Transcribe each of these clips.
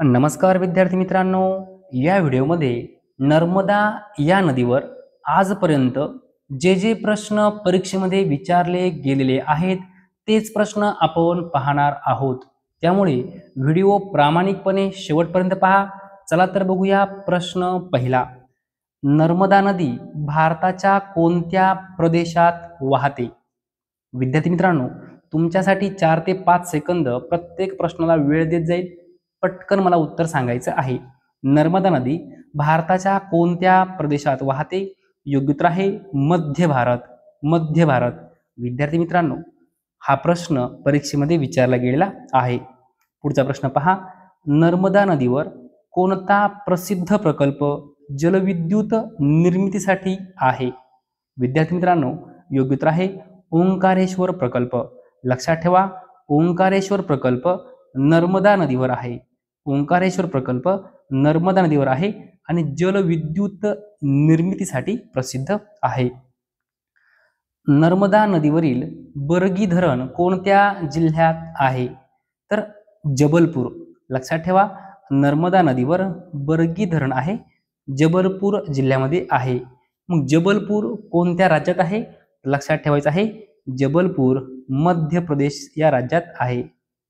नमस्कार विद्यार्थी मित्रांनो, या व्हिडिओमध्ये नर्मदा या नदीवर आजपर्यंत जे प्रश्न परीक्षेमध्ये विचारले गेलेले आहेत तेच प्रश्न आपण पाहणार आहोत। त्यामुळे व्हिडिओ प्रामाणिकपणे शेवटपर्यंत पहा। चला तर बघूया प्रश्न पहिला। नर्मदा नदी भारताच्या कोणत्या प्रदेशात वाहते? विद्यार्थी मित्रांनो, तुमच्यासाठी 4 ते 5 सेकंद प्रत्येक प्रश्नाला वेळ देत जाईल। पटकन मला उत्तर सांगायचं आहे। नर्मदा नदी भारताच्या कोणत्या प्रदेशात वाहते? योग्य उत्तर आहे मध्य भारत। मध्य भारत। विद्यार्थी मित्रांनो, हा प्रश्न परीक्षेमध्ये विचारला गेलेला आहे। पुढचा प्रश्न पहा। नर्मदा नदीवर कोणता प्रसिद्ध प्रकल्प जलविद्युत निर्मितीसाठी आहे? विद्यार्थी मित्रांनो, योग्य उत्तर आहे ओंकारेश्वर प्रकल्प। लक्षात ठेवा, ओंकारेश्वर प्रकल्प नर्मदा नदीवर आहे। ओंकारेश्वर प्रकल्प नर्मदा नदीवर आहे आणि जलविद्युत निर्मितीसाठी प्रसिद्ध आहे। नर्मदा नदीवरील बरगी धरण कोणत्या जिल्ह्यात आहे? तर जबलपूर। लक्षात ठेवा, नर्मदा नदीवर बरगी धरण आहे, जबलपूर जिल्ह्यामध्ये आहे। मग जबलपूर कोणत्या राज्यात आहे? लक्षात ठेवायचं आहे जबलपूर मध्य प्रदेश या राज्यात आहे।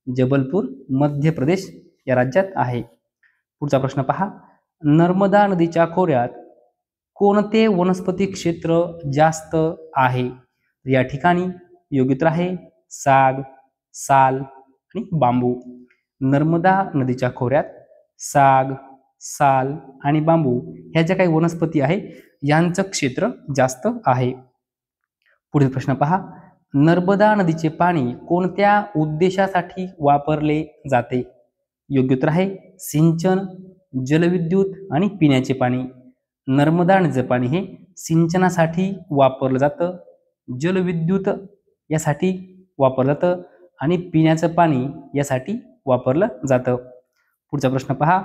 जबलपूर मध्य प्रदेश या राज्यात आहे। पुढचा प्रश्न पहा। नर्मदा नदीच्या खोऱ्यात कोणते वनस्पती क्षेत्र जास्त आहे? या ठिकाणी योग्य उत्तर आहे साग, साल आणि बांबू। नर्मदा नदीच्या खोऱ्यात साग, साल आणि बांबू ह्या ज्या काही वनस्पती आहे यांचं क्षेत्र जास्त आहे। पुढील प्रश्न पहा। नर्मदा नदीचे पाणी कोणत्या उद्देशासाठी वापरले जाते? योग्य उत्तर आहे सिंचन, जलविद्युत आणि पिण्याचे पाणी। नर्मदा नदीचे पाणी हे सिंचनासाठी वापरलं जातं, जलविद्युत यासाठी वापरलं जातं आणि पिण्याचं पाणी यासाठी वापरलं जातं। पुढचा प्रश्न पहा।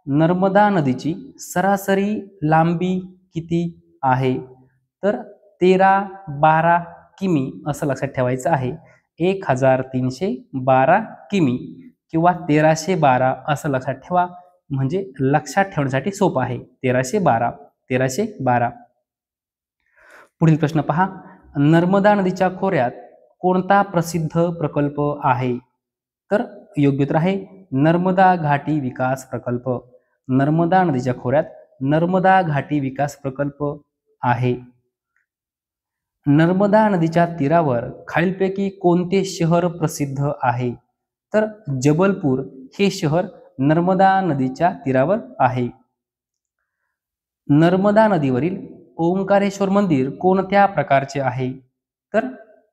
नर्मदा नदीची सरासरी लांबी किती आहे? तर 1312 किमी असं लक्षात ठेवायचं आहे। 1312 किमी किंवा 1312 असं लक्षात ठेवा, म्हणजे लक्षात ठेवण्यासाठी सोपं आहे। 1312। पुढील प्रश्न पहा। नर्मदा नदीच्या खोऱ्यात कोणता प्रसिद्ध प्रकल्प आहे? तर योग्य उत्तर आहे नर्मदा घाटी विकास प्रकल्प। नर्मदा नदीच्या खोऱ्यात नर्मदा घाटी विकास प्रकल्प आहे। नर्मदा नदीच्या तीरावर खालीलपैकी कोणते शहर प्रसिद्ध आहे? तर जबलपूर हे शहर नर्मदा नदीच्या तीरावर आहे। नर्मदा नदीवरील ओंकारेश्वर मंदिर कोणत्या प्रकारचे आहे? तर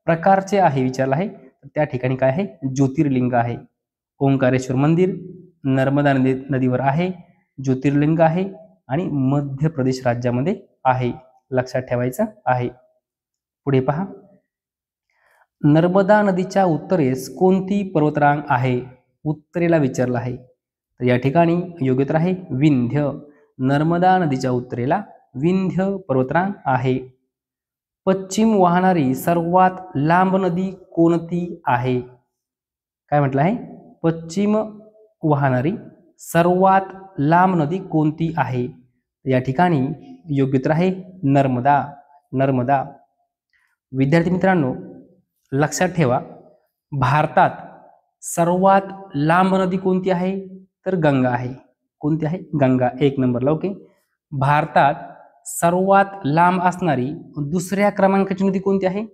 प्रकारचे आहे विचारलं आहे, त्या ठिकाणी काय आहे? ज्योतिर्लिंग आहे। ओंकारेश्वर मंदिर नर्मदा नदीवर आहे, ज्योतिर्लिंग आहे आणि मध्य प्रदेश राज्यामध्ये आहे। लक्षात ठेवायचं आहे। पुढे पहा। नर्मदा नदीच्या उत्तरेस कोणती पर्वतरांग आहे? उत्तरेला विचारलं आहे, तर या ठिकाणी योग्य उत्तर आहे विंध्य। नर्मदा नदीच्या उत्तरेला विंध्य पर्वतरांग आहे। पश्चिम वाहणारी सर्वात लांब नदी कोणती आहे? काय म्हटलं आहे? पश्चिम वाहणारी सर्वात लांब नदी कोणती आहे? या ठिकाणी योग्य उत्तर आहे नर्मदा। नर्मदा। विद्यार्थी मित्रांनो, लक्षात ठेवा, भारतात सर्वात लांब नदी कोणती आहे? तर गंगा आहे। कोणती आहे? गंगा 1 नंबरला। ओके। भारतात सर्वात लांब असणारी दुसऱ्या क्रमांकाची नदी कोणती आहे?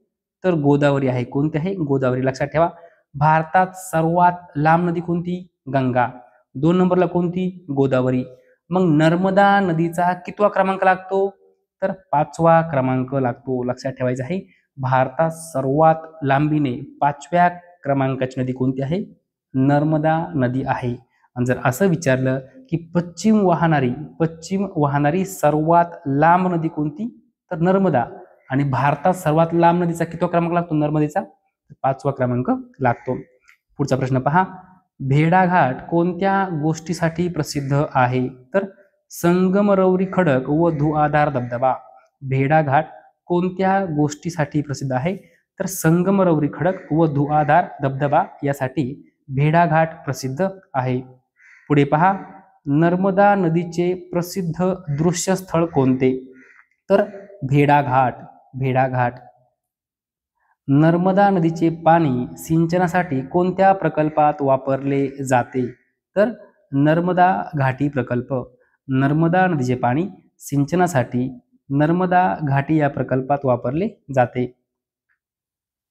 तर गोदावरी आहे। कोणती आहे? गोदावरी। लक्षात ठेवा, भारतात सर्वात लांब नदी कोणती? गंगा। 2 नंबरला कोणती? गोदावरी। मग नर्मदा नदीचा कितवा क्रमांक लागतो? तर 5वा क्रमांक लागतो। लक्षात ठेवायचं आहे, भारतात सर्वात लांबीने 5व्या क्रमांकाची नदी कोणती आहे? नर्मदा नदी आहे। आणि जर असं विचारलं की पश्चिम वाहणारी सर्वात लांब नदी कोणती? तर नर्मदा। आणि भारतात सर्वात लांब नदीचा कितवा क्रमांक लागतो? नर्मदेचा 5वा क्रमांक लागतो। पुढचा प्रश्न पहा। भेडाघाट कोणत्या गोष्टीसाठी प्रसिद्ध आहे? तर संगमरवरी खडक व धुआधार धबधबा। भेडाघाट कोणत्या गोष्टीसाठी प्रसिद्ध आहे? तर संगमरवरी खडक व धुआधार धबधबा यासाठी भेडाघाट प्रसिद्ध आहे। पुढे पहा, नर्मदा नदीचे प्रसिद्ध दृश्य स्थळ कोणते? तर भेडाघाट. भेडाघाट. नर्मदा नदीचे पाणी सिंचनासाठी कोणत्या प्रकल्पात वापरले जाते? तर नर्मदा घाटी प्रकल्प. नर्मदा नदीचे पाणी सिंचनासाठी नर्मदा घाटी या प्रकल्पात वापरले जाते.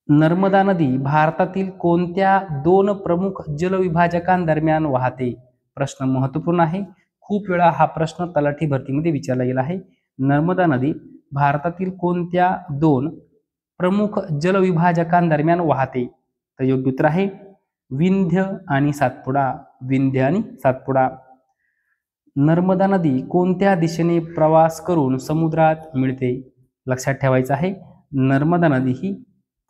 नर्मदा नदी भारतातील कोणत्या 2 प्रमुख जलविभाजकांदरम्यान वाहते? प्रश्न महत्त्वपूर्ण आहे. खूप वेळा हा प्रश्न तलाठी भरतीमध्ये विचारला गेला आहे. नर्मदा नदी भारतातील कोणत्या 2 प्रमुख जलविभाजकांदरम्यान वाहते? तर योग्य उत्तर आहे विंध्य आणि सातपुडा. विंध्य आणि सातपुडा. नर्मदा नदी कोणत्या दिशेने प्रवास करून समुद्रात मिळते? लक्षात ठेवायचं आहे, नर्मदा नदी ही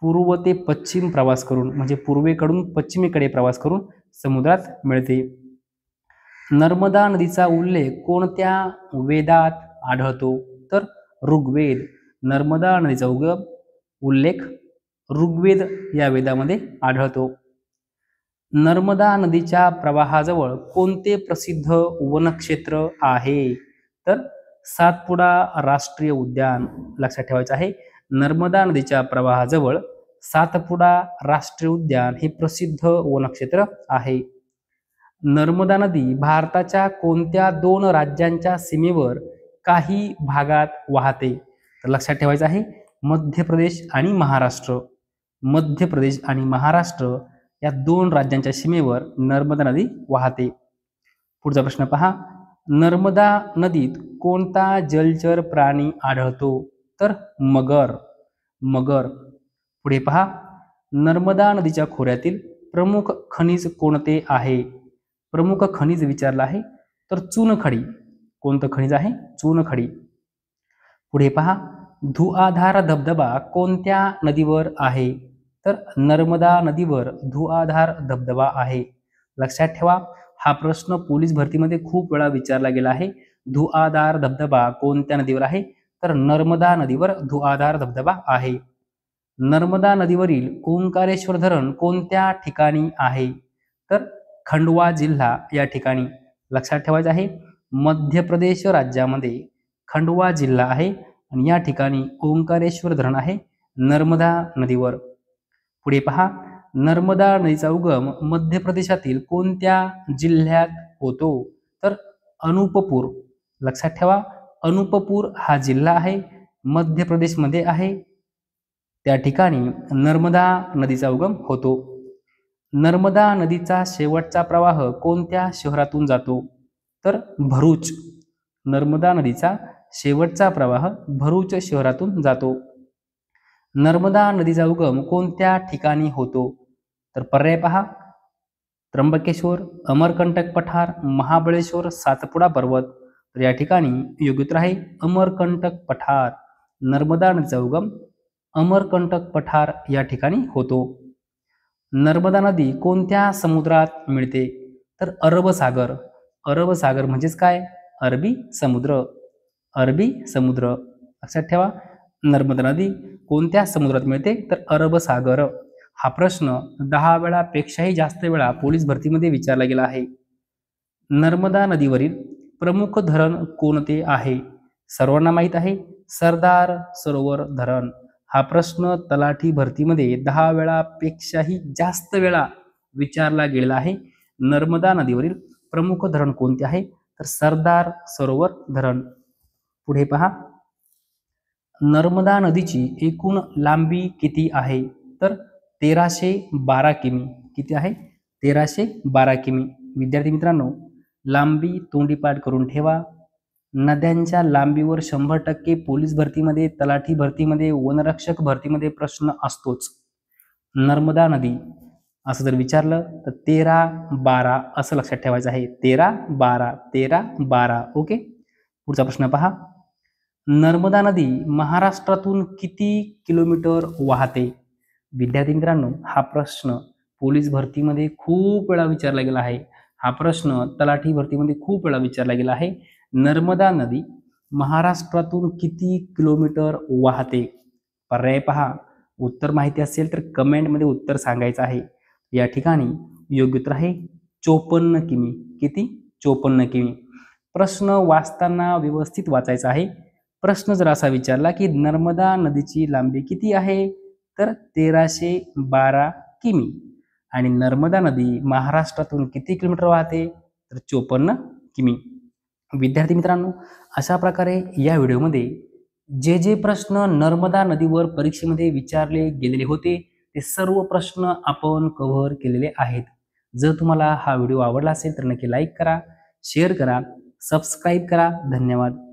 पूर्व ते पश्चिम प्रवास करून, म्हणजे पूर्वेकडून पश्चिमेकडे प्रवास करून समुद्रात मिळते. नर्मदा नदीचा उल्लेख कोणत्या वेदात आढळतो? तर ऋग्वेद. नर्मदा नदीचा उल्लेख ऋग्वेद या वेदामध्ये आढळतो. नर्मदा नदीच्या प्रवाहाजवळ कोणते प्रसिद्ध वनक्षेत्र आहे? तर सातपुडा राष्ट्रीय उद्यान. लक्षात ठेवायचं आहे, नर्मदा नदीच्या प्रवाहाजवळ सातपुडा राष्ट्रीय उद्यान हे प्रसिद्ध वनक्षेत्र आहे. नर्मदा नदी भारताच्या कोणत्या 2 राज्यांच्या सीमेवर काही भागात वाहते? तर लक्षात ठेवायचं आहे, मध्य प्रदेश आणि महाराष्ट्र. मध्य प्रदेश आणि महाराष्ट्र या 2 राज्यांच्या सीमेवर नर्मदा नदी वाहते. पुढचा प्रश्न पहा, नर्मदा नदीत कोणता जलचर प्राणी आढळतो? तर मगर. मगर. पुढे पहा, नर्मदा नदीच्या खोऱ्यातील प्रमुख खनिज कोणते आहे? प्रमुख खनिज विचारलं आहे, तर चुनखडी. कोणतं खनिज आहे? चुनखडी. पुढे पहा, धुआधार धबधबा कोणत्या नदीवर आहे? तर नर्मदा नदीवर धुआधार धबधबा आहे. लक्षात ठेवा, हा प्रश्न पोलीस भरतीमध्ये खूप वेळा विचारला गेला आहे. धुआधार धबधबा कोणत्या नदीवर आहे? तर नर्मदा नदीवर धुआधार धबधबा आहे. नर्मदा नदीवरील ओंकारेश्वर धरण कोणत्या ठिकाणी आहे? तर खंडवा जिल्हा या ठिकाणी. लक्षात ठेवायचं आहे, मध्य प्रदेश राज्यामध्ये खंडवा जिल्हा आहे आणि या ठिकाणी ओंकारेश्वर धरण आहे नर्मदा नदीवर. पुढे पहा, नर्मदा नदीचा उगम मध्य प्रदेशातील कोणत्या जिल्ह्यात होतो? तर अनूपपूर. लक्षात ठेवा, अनूपपूर हा जिल्हा आहे, मध्य प्रदेशमध्ये आहे. त्या ठिकाणी नर्मदा नदीचा उगम होतो. नर्मदा नदीचा शेवटचा प्रवाह कोणत्या शहरातून जातो? तर भरूच. नर्मदा नदीचा शेवटचा प्रवाह भरूच शहरातून जातो. नर्मदा नदीचा उगम कोणत्या ठिकाणी होतो? तर पर्याय पहा, त्र्यंबकेश्वर, अमरकंटक पठार, महाबळेश्वर, सातपुडा पर्वत. तर या ठिकाणी योग्य उत्तर आहे अमरकंटक पठार. नर्मदा नदीचा उगम अमरकंटक पठार या ठिकाणी होतो. नर्मदा नदी कोणत्या समुद्रात मिळते? तर अरब सागर. अरब सागर म्हणजेच काय? अरबी समुद्र. अरबी समुद्र. लक्षात ठेवा, नर्मदा नदी कोणत्या समुद्रात मिळते? तर अरब सागर. हा प्रश्न 10 वेळापेक्षाही जास्त वेळा पोलीस भरतीमध्ये विचारला गेला आहे. नर्मदा नदीवरील प्रमुख धरण कोणते आहे? सर्वांना माहीत आहे, सरदार सरोवर धरण. हा प्रश्न तलाठी भरतीमध्ये 10 वेळापेक्षाही जास्त वेळा विचारला गेला आहे. नर्मदा नदीवरील प्रमुख धरण कोणते आहे? तर सरदार सरोवर धरण. पुढे पहा, नर्मदा नदीची एकूण लांबी किती आहे? तर 1312 किमी. किती आहे? 1312 किमी. विद्यार्थी मित्रांनो, लांबी तोंडीपाठ करून ठेवा. नद्यांच्या लांबीवर 100% पोलीस भरतीमध्ये, तलाठी भरतीमध्ये, वनरक्षक भरतीमध्ये प्रश्न असतोच. नर्मदा नदी असं जर विचारलं तर 1312 असं लक्षात ठेवायचं आहे. 1312. 1312. ओके. पुढचा प्रश्न पहा, नर्मदा नदी महाराष्ट्रातून किती किलोमीटर वाहते? विद्यार्थी मित्रांनो, हा प्रश्न पोलीस भरतीमध्ये खूप वेळा विचारला गेला आहे. हा प्रश्न तलाठी भरतीमध्ये खूप वेळा विचारला गेला आहे. नर्मदा नदी महाराष्ट्रातून किती किलोमीटर वाहते? पर्याय पहा. उत्तर माहिती असेल तर कमेंटमध्ये उत्तर सांगायचं आहे. या ठिकाणी योग्य उत्तर आहे 54 किमी. किती? 54 किमी. प्रश्न वाचताना व्यवस्थित वाचायचा आहे. प्रश्न जर असा विचारला की नर्मदा नदीची लांबी किती आहे, तर 1312 किमी. आणि नर्मदा नदी महाराष्ट्रातून किती किलोमीटर वाहते, तर 54 किमी. विद्यार्थी मित्रांनो, अशा प्रकारे या व्हिडिओमध्ये जे जे प्रश्न नर्मदा नदीवर परीक्षेमध्ये विचारले गेलेले होते ते सर्व प्रश्न आपण कव्हर केलेले आहेत. जर तुम्हाला हा व्हिडिओ आवडला असेल तर नक्की लाईक करा, शेअर करा, सबस्क्राईब करा. धन्यवाद.